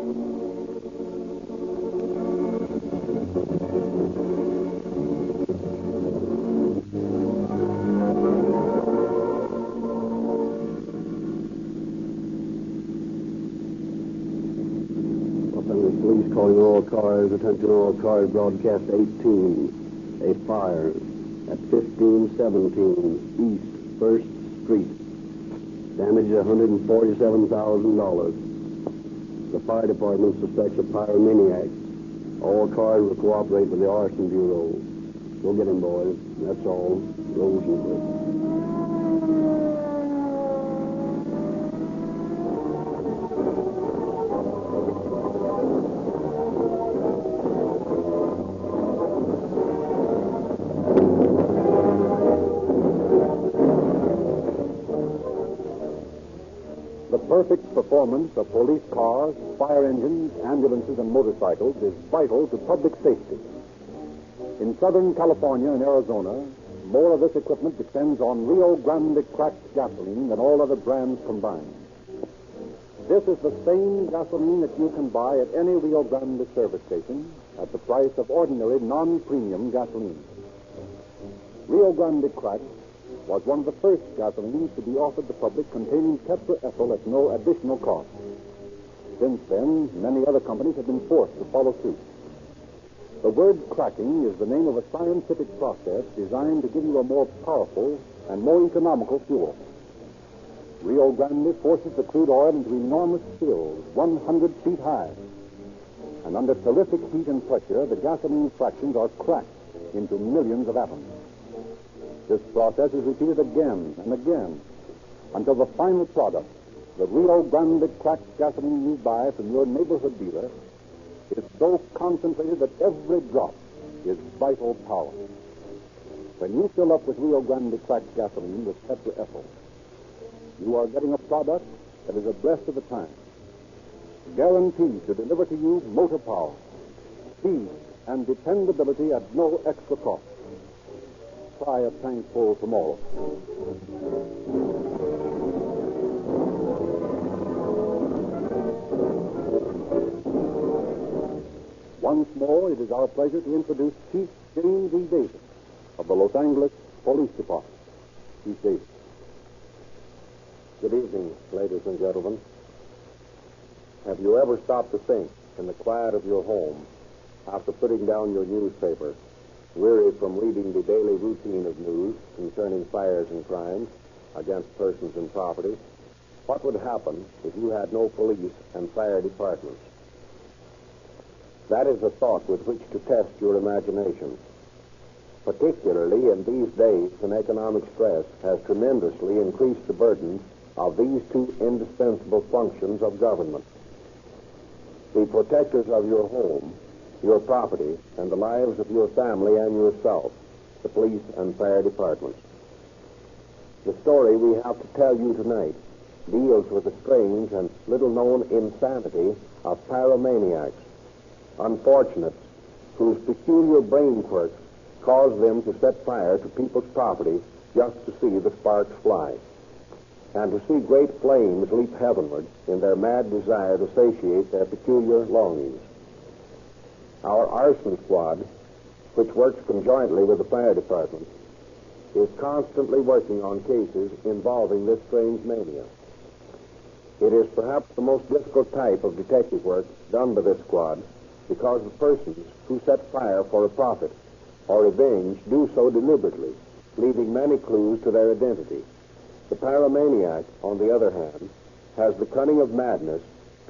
Police calling all cars, attention all cars, broadcast 18. A fire at 1517 East 1st Street. Damage $147,000. The fire department suspects a pyromaniac. All cars will cooperate with the arson bureau. Go get him, boys. That's all. Rosenquist. The perfect performance of police cars, fire engines, ambulances, and motorcycles is vital to public safety. In Southern California and Arizona, more of this equipment depends on Rio Grande cracked gasoline than all other brands combined. This is the same gasoline that you can buy at any Rio Grande service station at the price of ordinary non-premium gasoline. Rio Grande cracked was one of the first gasolines to be offered the public containing tetraethyl at no additional cost. Since then, many other companies have been forced to follow suit. The word cracking is the name of a scientific process designed to give you a more powerful and more economical fuel. Rio Grande forces the crude oil into enormous spills, 100 feet high. And under terrific heat and pressure, the gasoline fractions are cracked into millions of atoms. This process is repeated again and again until the final product, the Rio Grande cracked gasoline you buy from your neighborhood dealer, is so concentrated that every drop is vital power. When you fill up with Rio Grande cracked gasoline with tetraethyl, you are getting a product that is abreast of the time, guaranteed to deliver to you motor power, speed, and dependability at no extra cost. Try a tankful tomorrow. Once more, it is our pleasure to introduce Chief James E. Davis of the Los Angeles Police Department. Chief Davis. Good evening, ladies and gentlemen. Have you ever stopped to think in the quiet of your home after putting down your newspaper, weary from reading the daily routine of news concerning fires and crimes against persons and property, what would happen if you had no police and fire departments? That is a thought with which to test your imagination. Particularly in these days when economic stress has tremendously increased the burden of these two indispensable functions of government. The protectors of your home, your property, and the lives of your family and yourself, the police and fire departments. The story we have to tell you tonight deals with the strange and little-known insanity of pyromaniacs, unfortunates whose peculiar brain quirks cause them to set fire to people's property just to see the sparks fly, and to see great flames leap heavenward in their mad desire to satiate their peculiar longings. Our arson squad, which works conjointly with the fire department, is constantly working on cases involving this strange mania. It is perhaps the most difficult type of detective work done by this squad because the persons who set fire for a profit or revenge do so deliberately, leaving many clues to their identity. The pyromaniac, on the other hand, has the cunning of madness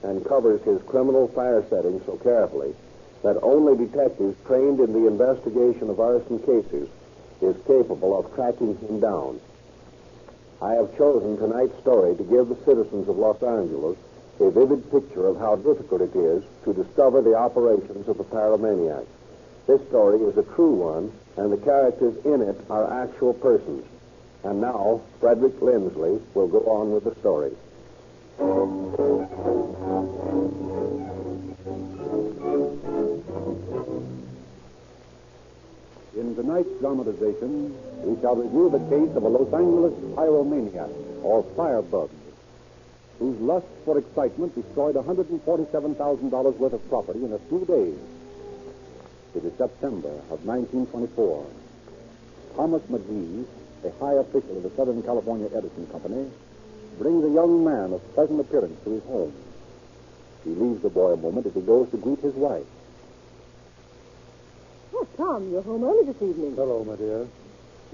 and covers his criminal fire setting so carefully that only detectives trained in the investigation of arson cases is capable of tracking him down. I have chosen tonight's story to give the citizens of Los Angeles a vivid picture of how difficult it is to discover the operations of the pyromaniac. This story is a true one, and the characters in it are actual persons. And now, Frederick Lindsley will go on with the story. In tonight's dramatization, we shall review the case of a Los Angeles pyromaniac, or firebug. whose lust for excitement destroyed $147,000 worth of property in a few days. It is September of 1924. Thomas McGee, a high official of the Southern California Edison Company, brings a young man of pleasant appearance to his home. He leaves the boy a moment as he goes to greet his wife. Oh, Tom, you're home early this evening. Hello, my dear.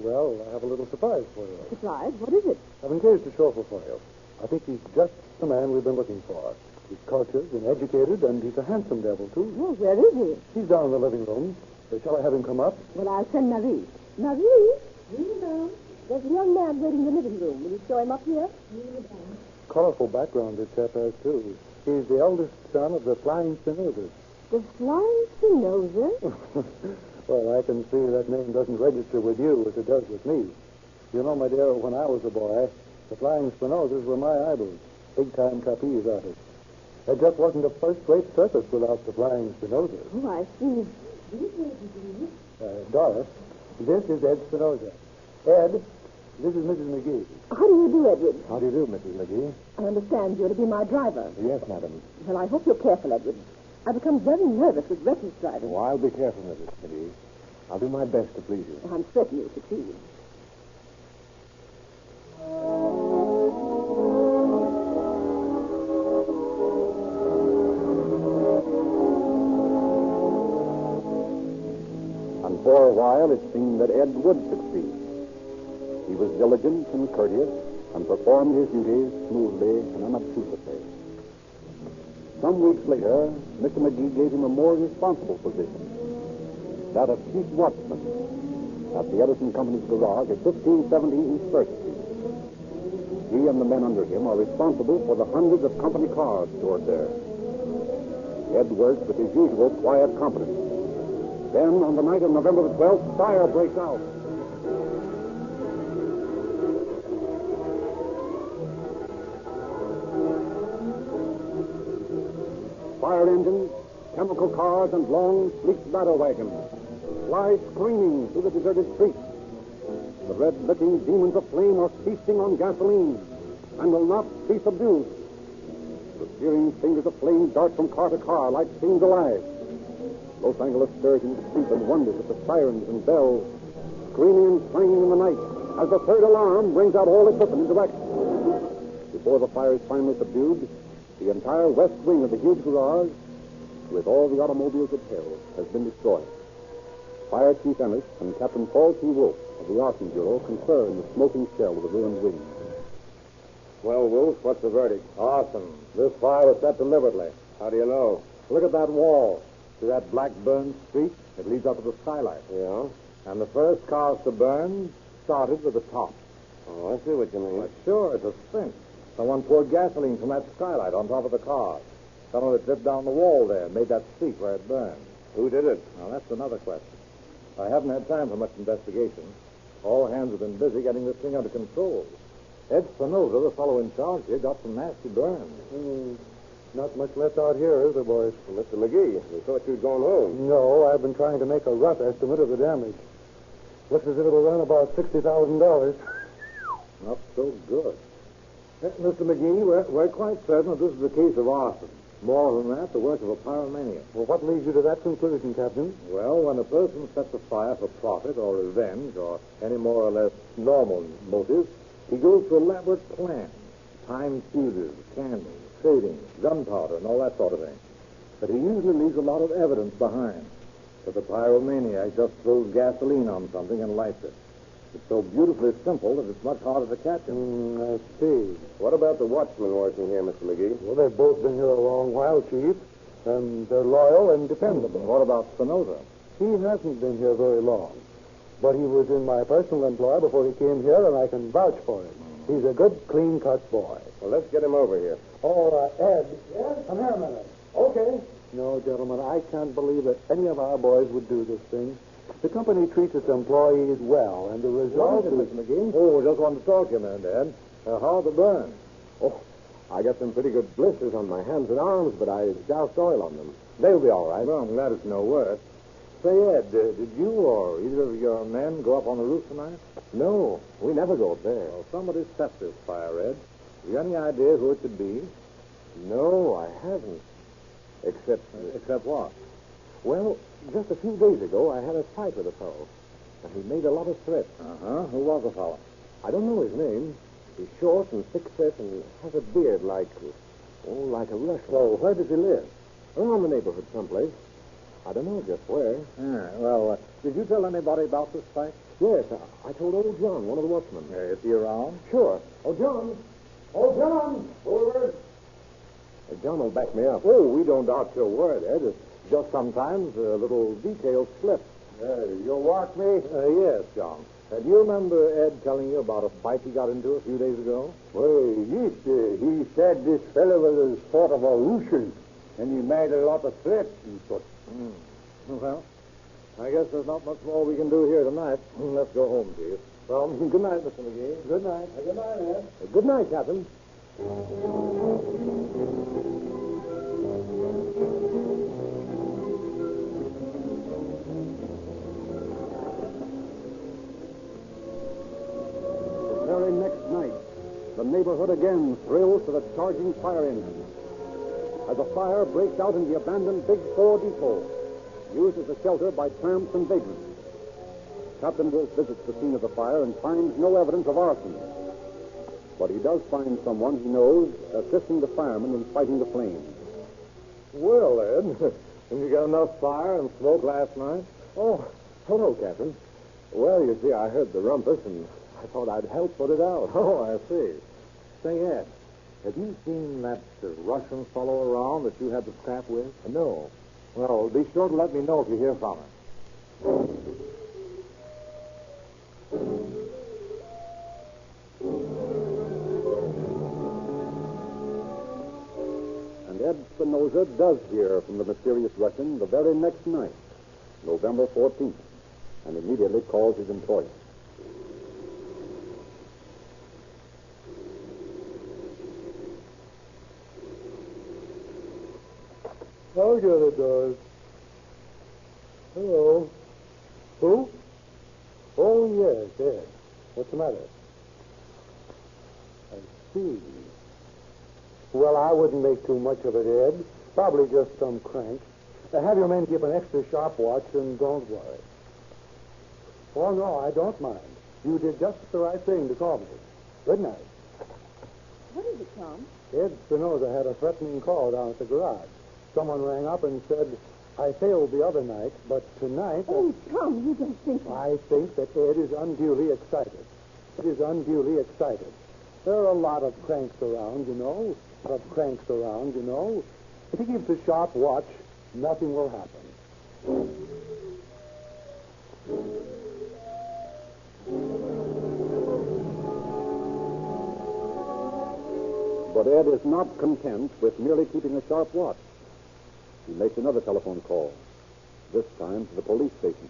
Well, I have a little surprise for you. Surprise? What is it? I've engaged a chauffeur for you. I think he's just the man we've been looking for. He's cultured and educated, and he's a handsome devil, too. Oh, where is he? He's down in the living room. Shall I have him come up? Well, I'll send Marie. Marie? Down. There's a young man waiting in the living room. Will you show him up here? Colorful background this chap has, too. He's the eldest son of the flying Spinozas. The flying Spinoza? Well, I can see that name doesn't register with you as it does with me. You know, my dear, when I was a boy, the flying Spinozas were my idols. Big-time trapeze artists. There just wasn't a first-rate circus without the flying Spinozas. Oh, I see. Doris, this is Ed Spinoza. Ed, this is Mrs. McGee. How do you do, Edward? How do you do, Mrs. McGee? I understand you're to be my driver. Yes, madam. Well, I hope you're careful, Edward. I've become very nervous with reckless driving. Oh, I'll be careful, Mrs. McGee. I'll do my best to please you. I'm certain you'll succeed. And for a while, it seemed that Ed would succeed. He was diligent and courteous and performed his duties smoothly and unobtrusively. Some weeks later, Mr. McGee gave him a more responsible position, that of chief watchman at the Edison Company's garage at 1570 East First Street. He and the men under him are responsible for the hundreds of company cars stored there. Ed works with his usual quiet competence. Then, on the night of November the 12th, fire breaks out. Fire engines, chemical cars, and long, sleek ladder wagons fly screaming through the deserted streets. The red-licking demons of flame are feasting on gasoline and will not be subdued. The searing fingers of flame dart from car to car like things alive. Los Angeles stirs in sleep and wonders at the sirens and bells, screaming and clanging in the night as the third alarm brings out all equipment into action. Before the fire is finally subdued, the entire west wing of the huge garage, with all the automobiles it held, has been destroyed. Fire Chief Ennis and Captain Paul T. Wolf of the Arson Bureau confer in the smoking shell of the ruined wing. Well, Wolf, what's the verdict? Awesome. This fire was set deliberately. How do you know? Look at that wall. See that black burned streak? It leads up to the skylight. Yeah? And the first cars to burn started with the top. Oh, I see what you mean. Well, sure, it's a cinch. Someone poured gasoline from that skylight on top of the car. Some of it dripped down the wall there and made that streak where it burned. Who did it? Now, that's another question. I haven't had time for much investigation. All hands have been busy getting this thing under control. Ed Spinoza, the fellow in charge here, got some nasty burns. Not much left out here, is there, boys? Well, Mr. McGee, we thought you'd gone home. No, I've been trying to make a rough estimate of the damage. Looks as if it'll run about $60,000. Not so good. Mr. McGee, we're quite certain that this is a case of arson. More than that, the work of a pyromaniac. Well, what leads you to that conclusion, Captain? Well, when a person sets a fire for profit or revenge or any more or less normal motive, he goes to elaborate plans, timed fuses, candles, trading, gunpowder, and all that sort of thing. But he usually leaves a lot of evidence behind. But the pyromaniac just throws gasoline on something and lights it. It's so beautifully simple that it's much harder to catch him. I see. What about the watchmen working here, Mr. McGee? Well, they've both been here a long while, Chief, and they're loyal and dependable. What about Spinoza? He hasn't been here very long, but he was in my personal employ before he came here, and I can vouch for him. He's a good, clean-cut boy. Well, let's get him over here. Oh, Ed. Yes? Come here a minute. Okay. No, gentlemen, I can't believe that any of our boys would do this thing. The company treats its employees well, and the result is... Mr. McGee? Oh, just wanted to talk to you a minute, Ed. How are the burns? Oh, I got some pretty good blisters on my hands and arms, but I doused oil on them. They'll be all right. Well, I'm glad it's no worse. Say, Ed, did you or either of your men go up on the roof tonight? No, we never go up there. Well, somebody set this fire, Ed. You any idea who it could be? No, I haven't. Except what? Well, just a few days ago, I had a fight with a fellow, and he made a lot of threats. Uh-huh. Who was the fellow? I don't know his name. He's short and thick-set and has a beard like a Russian. So, where does he live? Around the neighborhood someplace. I don't know just where. Did you tell anybody about this fight? Yes, I told old John, one of the watchmen. Is he around? Sure. Oh, John! Over! John will back me up. Oh, we don't doubt your word, Ed. It's just sometimes a little detail slips. You'll watch me? Yes, John. Do you remember Ed telling you about a fight he got into a few days ago? Well, yes, he said this fellow was sort of a Russian, and he made a lot of threats and such. Well, I guess there's not much more we can do here tonight. Let's go home, Chief. Well, good night, Mr. McGee. Good night. Good night, Ed. Good night, Captain. The very next night, the neighborhood again thrills to the charging fire engines. As a fire breaks out in the abandoned Big Four depot, used as a shelter by tramps and vagrants. Captain Wolf visits the scene of the fire and finds no evidence of arson. But he does find someone he knows assisting the firemen in fighting the flames. Well, Ed, did you get enough fire and smoke last night? Oh, hello, Captain. Well, you see, I heard the rumpus, and I thought I'd help put it out. Oh, I see. Say, Ed, have you seen that Russian fellow around that you had the scrap with? No. Well, be sure to let me know if you hear from him. And Ed Spinoza does hear from the mysterious Russian the very next night, November 14th, and immediately calls his employer. I'll get it, Doris. Hello. Who? Oh, yes, Ed. What's the matter? I see. Well, I wouldn't make too much of it, Ed. Probably just some crank. Have your men keep an extra sharp watch and don't worry. Oh, no, I don't mind. You did just the right thing to call me. Good night. What is it, Tom? Ed Spinoza had a threatening call down at the garage. Someone rang up and said, I failed the other night, but tonight... Oh, Tom, you don't think... I think that Ed is unduly excited. Ed is unduly excited. There are a lot of cranks around, you know. If he keeps a sharp watch, nothing will happen. But Ed is not content with merely keeping a sharp watch. He makes another telephone call, this time to the police station.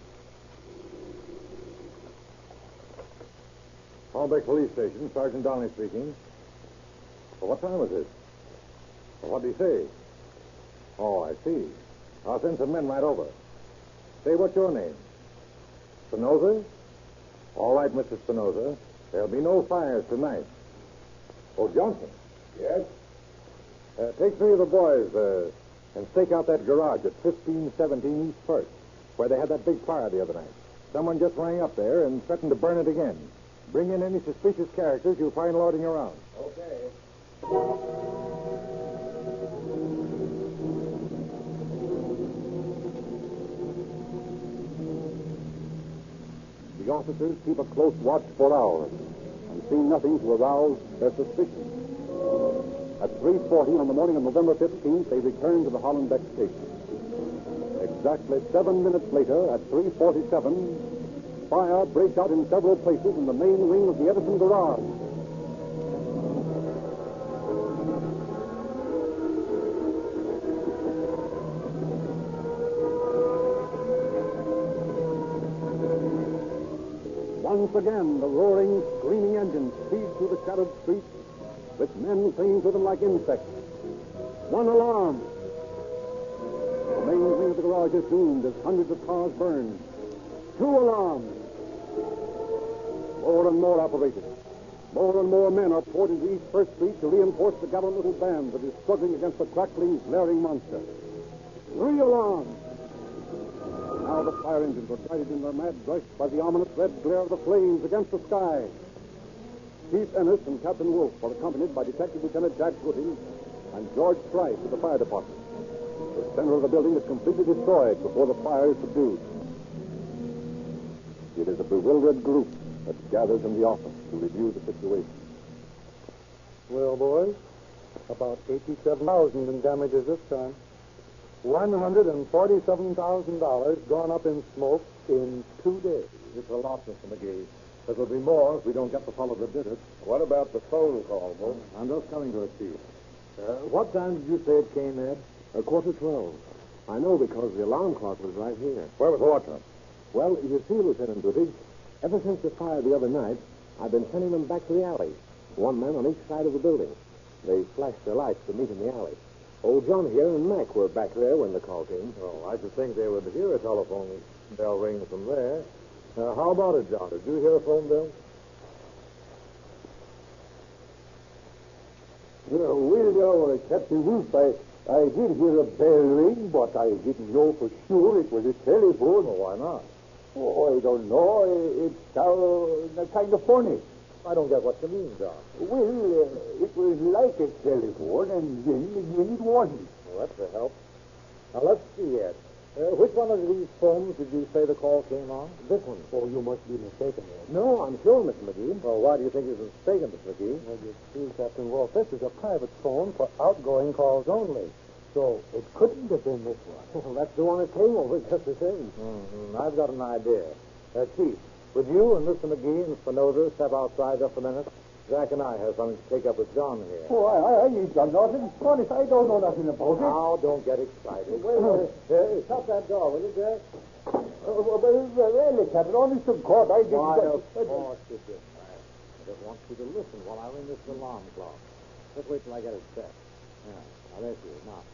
Holbeck Police Station, Sergeant Downey speaking. Well, what time is it? Well, what did he say? Oh, I see. I'll send some men right over. Say, what's your name? Spinoza? All right, Mr. Spinoza. There'll be no fires tonight. Oh, Johnson. Yes? Take three of the boys and stake out that garage at 1517 East First, where they had that big fire the other night. Someone just rang up there and threatened to burn it again. Bring in any suspicious characters you'll find loitering around. Okay. The officers keep a close watch for hours and see nothing to arouse their suspicion. At 3:40 on the morning of November 15th, they return to the Hollenbeck station. Exactly 7 minutes later, at 3:47, fire breaks out in several places in the main wing of the Edison garage. Once again, the roaring, screaming engines speed through the shadowed streets with men clinging to them like insects. One alarm. The main wing of the garage is doomed as hundreds of cars burn. Two alarms. More and more operators. More and more men are poured into East First Street to reinforce the governmental band that is struggling against the crackling, glaring monster. 3 alarms! Now the fire engines are guided in their mad rush by the ominous red glare of the flames against the sky. Chief Ennis and Captain Wolfe are accompanied by Detective Lieutenant Jack Gooding and George Price of the fire department. The center of the building is completely destroyed before the fire is subdued. It is a bewildered group that gathers in the office to review the situation. Well, boys, about 87,000 in damages this time. $147,000 gone up in smoke in 2 days. It's a lot, Mr. McGee. There will be more if we don't get the fellow that did it. What about the phone call, Wolf? I'm just coming to it, Chief. What time did you say it came, Ed? 12:15. I know because the alarm clock was right here. Where was the watchman? Well, you see, Lieutenant Goodrich, ever since the fire the other night, I've been sending them back to the alley. 1 man on each side of the building. They flashed their lights to meet in the alley. Old John here and Mac were back there when the call came. Oh, I should think they would hear a telephone bell ring from there. How about it, John? Did you hear a phone bill? Well, Captain Wolf, I did hear a bell ring, but I didn't know for sure it was a telephone. Well, why not? Oh, I don't know. It sounds kind of funny. I don't get what you mean, John. Well, it was like a telephone, and then again it wasn't. Well, that's a help. Now, let's see, Ed. Which one of these phones did you say the call came on? This one. Oh, you must be mistaken, Ed. No, I'm sure, Mr. McGee. Well, why do you think he's mistaken, Mr. McGee? Well, you see, Captain Wolf, this is a private phone for outgoing calls only. So it couldn't have been this one. Well, that's the one that came over just the same. I've got an idea. Chief, would you and Mr. McGee and Spinoza step outside just a minute? Jack and I have something to take up with John here. Oh, I ain't done nothing. Honest, I don't know nothing about it. Now, don't get excited. Shut that door, will you, Jack? Really, Captain, honest to God, I didn't... Why, of course you did. I just want you to listen while I ring this alarm clock. Just wait till I get it set. Yeah, now there she is. Now.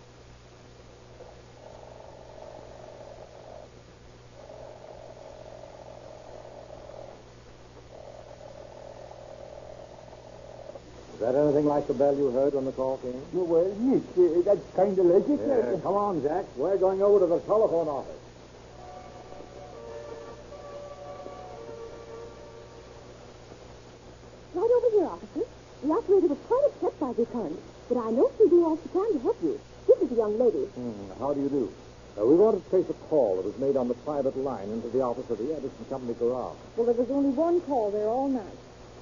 Is that anything like the bell you heard when the call came? Well, yes, that's kind of like it. Yeah, come on, Jack. We're going over to the telephone office. Right over here, officer. The operator was quite upset by the current, but I know she'll do all she can to help you. This is the young lady. How do you do? We wanted to trace a call that was made on the private line into the office of the Edison Company garage. Well, there was only one call there all night.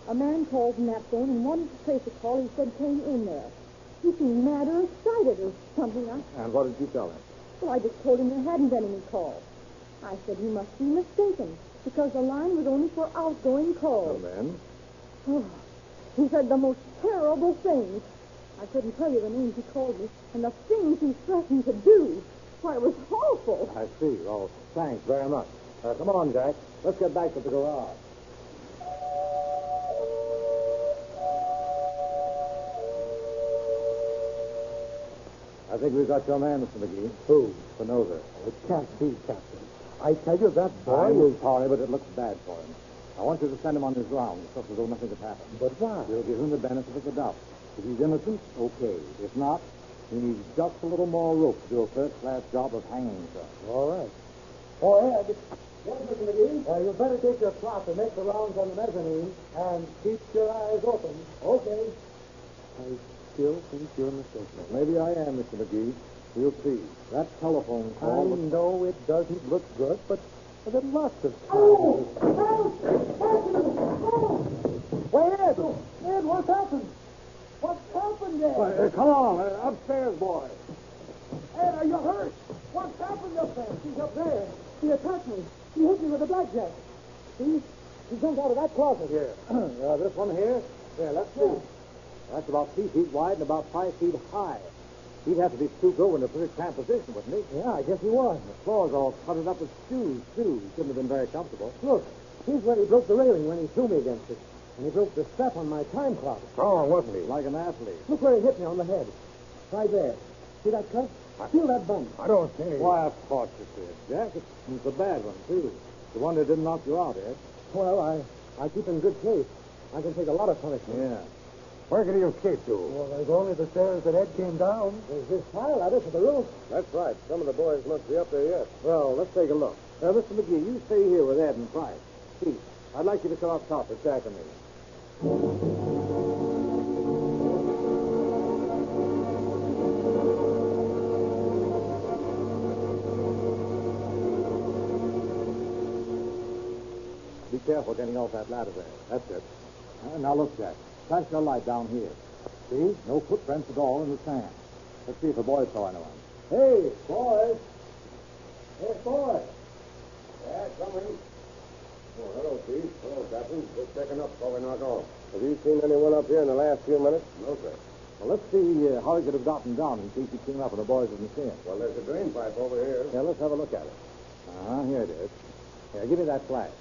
A man called from that phone and wanted to trace a call he said came in there. He seemed mad or excited or something. And what did you tell him? Well, I just told him there hadn't been any call. I said he must be mistaken because the line was only for outgoing calls. And then? Oh, he said the most terrible things. I couldn't tell you the names he called me and the things he threatened to do. Why, it was awful. I see. Oh, thanks very much. Come on, Jack. Let's get back to the garage. I think we've got your man, Mr. McGee. Who? Spinoza. It can't be, Captain. I tell you, that boy I'm sorry, but it looks bad for him. I want you to send him on his rounds, just as though nothing had happened. But why? We'll give him the benefit of the doubt. If he's innocent, okay. If not, he needs just a little more rope to do a first-class job of hanging himself. All right. Oh, Ed. Yes, Mr. McGee? You better take your plot and make the rounds on the mezzanine and keep your eyes open. Okay. I still think you're mistaken. Maybe I am, Mr. McGee. We'll see. That telephone I call... know it doesn't look good, but there are lots of times. Oh! Wait, Ed! Ed, what's happened? What's happened there? come on, upstairs, boy. Ed, are you hurt? What's happened up there? She's up there. He attacked me. He hit me with a blackjack. See? He jumped out of that closet. Here. This one here? Here, let's see. That's about 3 feet wide and about 5 feet high. He'd have to be stooped over in a pretty cramped position, wouldn't he? Yeah, I guess he was. The floor's all covered up with shoes, too. He couldn't have been very comfortable. Look, here's where he broke the railing when he threw me against it. And he broke the strap on my time clock. Strong, wasn't he? Like an athlete. Look where he hit me on the head. Right there. See that cut? Feel that bump. I don't see. Why, of course it is, Jack. It's a bad one, too. The one that didn't knock you out, Ed. Well, I keep in good shape. I can take a lot of punishment. Yeah. Where could he escape to? Well, there's only the stairs that Ed came down. There's this fire ladder to the roof. That's right. Some of the boys must be up there yet. Well, let's take a look. Mr. McGee, you stay here with Ed and Price. Chief, I'd like you to come up top with Jack and me. Be careful getting off that ladder there. That's it. Now look, Jack. Flash your light down here. See? No footprints at all in the sand. Let's see if the boys saw anyone. Hey, boys! Hey, boys! Yeah, coming. Oh, hello, Chief. Hello, Captain. Just checking up before we knock off. Have you seen anyone up here in the last few minutes? No, sir. Well, let's see how he could have gotten down in case he came up and the boys didn't see him. Well, there's a drain pipe over here. Yeah, let's have a look at it. Here it is. Here, give me that flash.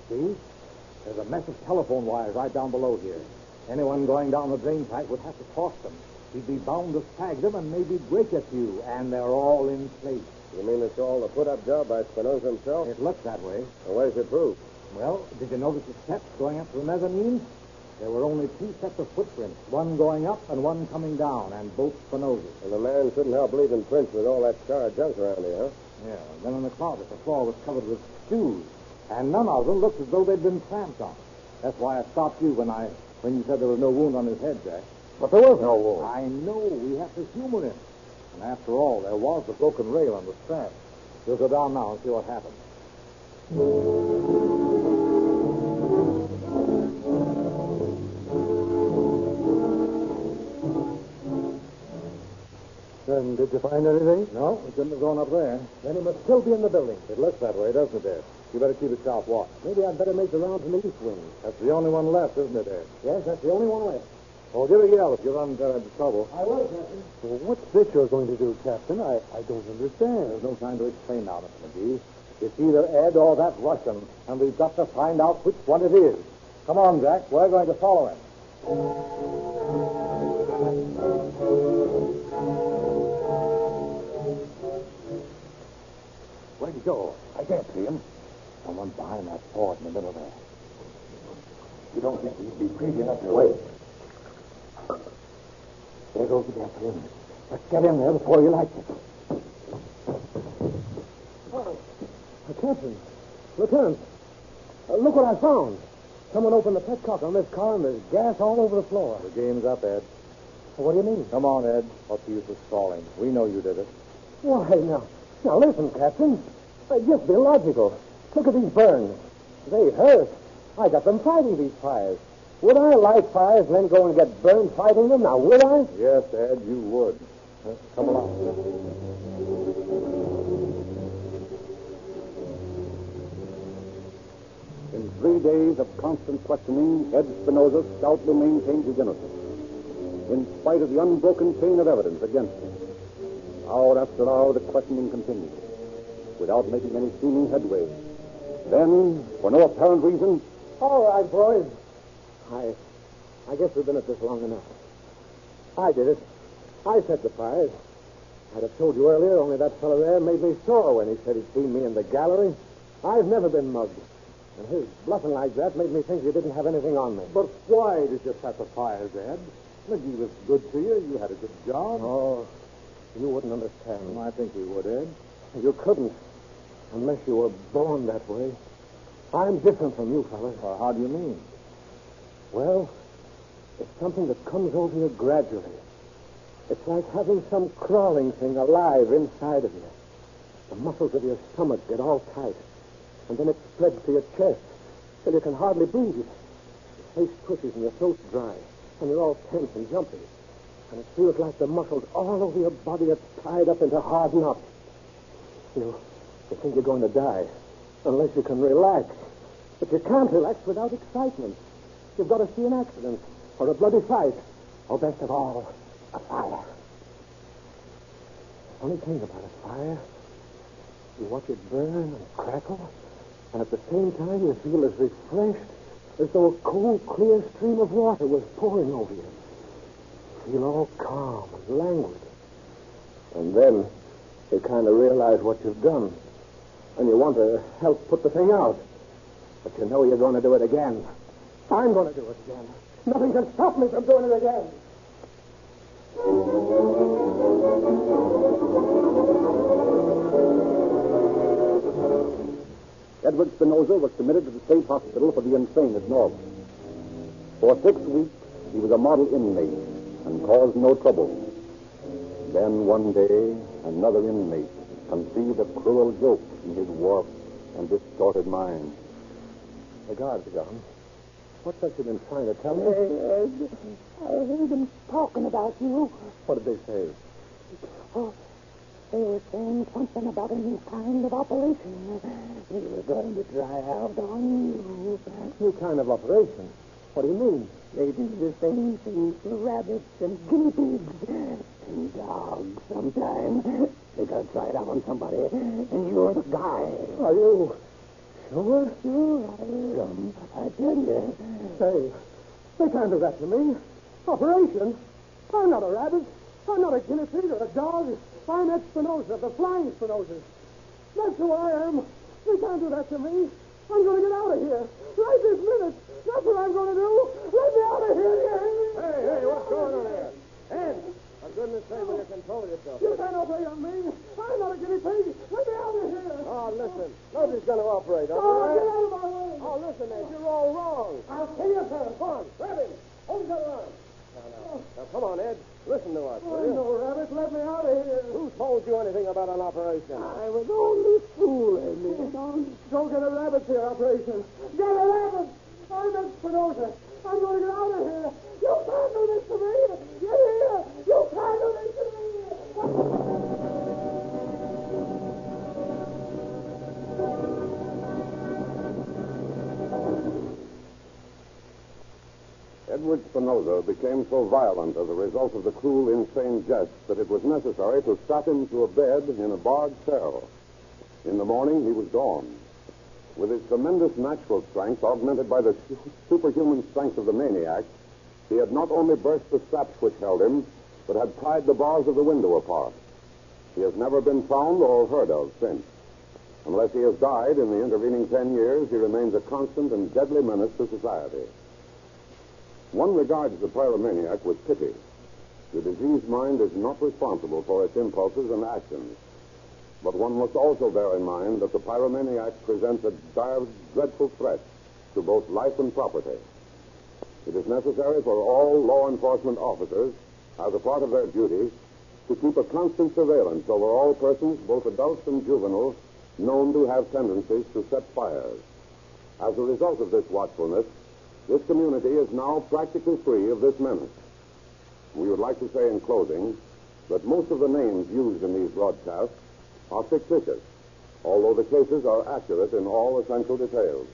See? There's a mess of telephone wires right down below here. Anyone going down the drain pipe would have to cross them. He'd be bound to snag them and maybe break a few, and they're all in place. You mean it's all a put-up job by Spinoza himself? It looks that way. Well, where's your proof? Well, did you notice the steps going up to the mezzanine? There were only two sets of footprints, one going up and one coming down, and both Spinoza's. And the man shouldn't help leaving prints with all that charred junk around here, huh? Yeah, and then in the closet, the floor was covered with shoes, and none of them looked as though they'd been tramped on. That's why I stopped you when you said there was no wound on his head, Jack. But there was no wound. I know. We have to humor him. And after all, there was the broken rail on the strap. We'll go down now and see what happens. And did you find anything? No, we couldn't have gone up there. Then he must still be in the building. It looks that way, doesn't it, Ed? You better keep a sharp watch. Maybe I'd better make the round from the east wing. That's the only one left, isn't it, Ed? Yes, that's the only one left. Well, give a yell if you run into trouble. I will, Captain. Well, what's this you're going to do, Captain? I don't understand. There's no time to explain now, Mr. McGee. It's either Ed or that Russian, and we've got to find out which one it is. Come on, Jack. We're going to follow him. Where'd he go? I can't see him. Someone behind that board in the middle there. You don't think he'd be crazy enough to wait? There goes the gasoline. Let's get in there before he lights it. Oh, Captain. Lieutenant. Look what I found. Someone opened the petcock on this car, and there's gas all over the floor. The game's up, Ed. What do you mean? Come on, Ed. What's the use of stalling? We know you did it. Why, now listen, Captain. Just be logical. Look at these burns. They hurt. I got them fighting these fires. Would I light fires and then go and get burned fighting them? Now, would I? Yes, Ed, you would. Come along. In 3 days of constant questioning, Ed Spinoza stoutly maintained his innocence, in spite of the unbroken chain of evidence against him. Hour after hour, the questioning continued, without making any seeming headway. Then, for no apparent reason... All right, boys. I guess we've been at this long enough. I did it. I set the fires. I'd have told you earlier, only that fellow there made me sore when he said he'd seen me in the gallery. I've never been mugged. And his bluffing like that made me think you didn't have anything on me. But why did you set the fires, Ed? McGee was good to you. You had a good job. Oh, you wouldn't understand. I think we would, Ed. You couldn't, unless you were born that way. I'm different from you, fellas. Well, how do you mean? Well, it's something that comes over you gradually. It's like having some crawling thing alive inside of you. The muscles of your stomach get all tight, and then it spreads to your chest till you can hardly breathe. Your face twitches and your throat's dry, and you're all tense and jumpy. And it feels like the muscles all over your body are tied up into hard knots. You think you're going to die, unless you can relax. But you can't relax without excitement. You've got to see an accident, or a bloody fight, or best of all, a fire. The funny thing about a fire, you watch it burn and crackle, and at the same time you feel as refreshed as though a cold, clear stream of water was pouring over you. You feel all calm and languid. And then you kind of realize what you've done, and you want to help put the thing out. But you know you're going to do it again, I'm going to do it again. Nothing can stop me from doing it again. Edward Spinoza was committed to the state hospital for the insane at Norway. For 6 weeks, he was a model inmate and caused no trouble. Then one day, another inmate conceived a cruel joke in his warped and distorted mind. The guards are gone. What's that you've been trying to tell me? Ed, I heard them talking about you. What did they say? Oh, they were saying something about a new kind of operation. They were going to try out on you. New kind of operation? What do you mean? They do the same things to rabbits and guinea pigs and dogs sometimes. They're going to try it out on somebody, and you're the guy. Are you sure? Sure, I heard them. I tell you. Say, they can't do that to me. Operation? I'm not a rabbit. I'm not a guinea pig or a dog. I'm Ed Spinoza, the flying Spinoza. That's who I am. They can't do that to me. I'm going to get out of here. Right this minute. That's what I'm going to do. Let me out of here. Hey, what's going on here? Ed, for goodness sake, will you control yourself? You can't operate on me. I'm not a guinea pig. Let me out of here. Oh, listen. Nobody's going to operate on Oh, you, get Ed. out of my way. Oh, listen, Ed, you're all wrong. I'll kill you, sir. Come on, grab him. Hold the arm. Now, come on, Ed. Listen to us, will I'm you? no rabbit. Let me out of here. Who told you anything about an operation? I was only fooling. Don't get a rabbit here, operation. Get a rabbit. I'm Ed Spinoza. I'm going to get out of here. You can't do this to me. You hear? You can't do this to me. Edward Spinoza became so violent as a result of the cruel, insane jest that it was necessary to strap him to a bed in a barred cell. In the morning, he was gone. With his tremendous natural strength, augmented by the superhuman strength of the maniac, he had not only burst the straps which held him, but had pried the bars of the window apart. He has never been found or heard of since. Unless he has died in the intervening 10 years, he remains a constant and deadly menace to society. One regards the pyromaniac with pity. The diseased mind is not responsible for its impulses and actions. But one must also bear in mind that the pyromaniac presents a dire, dreadful threat to both life and property. It is necessary for all law enforcement officers, as a part of their duty, to keep a constant surveillance over all persons, both adults and juveniles, known to have tendencies to set fires. As a result of this watchfulness, this community is now practically free of this menace. We would like to say in closing that most of the names used in these broadcasts are fictitious, although the cases are accurate in all essential details.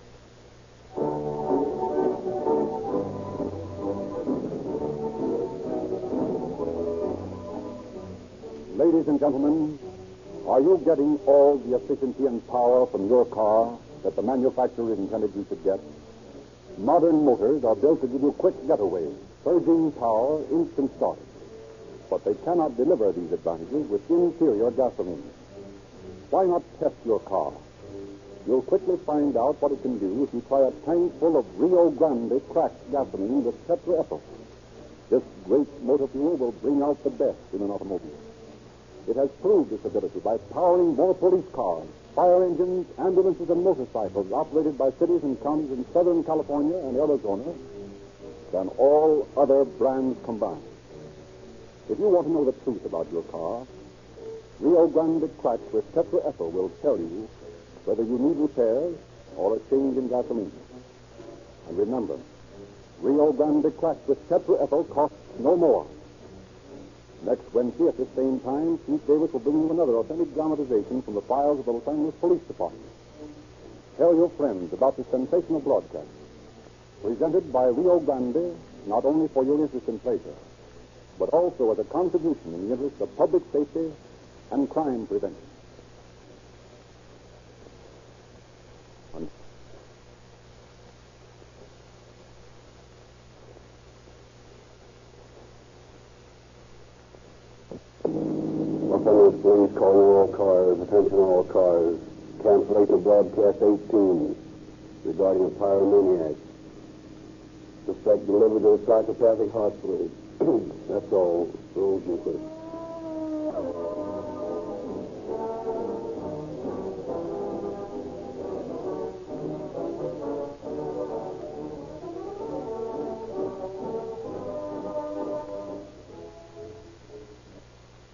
Ladies and gentlemen, are you getting all the efficiency and power from your car that the manufacturer intended you should get? Modern motors are built to give you quick getaways, surging power, instant start. But they cannot deliver these advantages with inferior gasoline. Why not test your car? You'll quickly find out what it can do if you try a tank full of Rio Grande cracked gasoline with tetraethyl. This great motor fuel will bring out the best in an automobile. It has proved its ability by powering more police cars, fire engines, ambulances, and motorcycles operated by cities and counties in Southern California and Arizona than all other brands combined. If you want to know the truth about your car, Rio Grande cracked with tetraethyl will tell you whether you need repairs or a change in gasoline. And remember, Rio Grande cracked with tetraethyl costs no more. Next Wednesday at this same time, Chief Davis will bring you another authentic dramatization from the files of the Los Angeles Police Department. Tell your friends about the sensational broadcast, presented by Rio Grande, not only for your interest and pleasure, but also as a contribution in the interest of public safety and crime prevention. Los Angeles Police calling all cars, attention all cars. Cancellation of broadcast 18 regarding a pyromaniac. Suspect delivered to a psychopathic hospital. That's all, Rosenquist.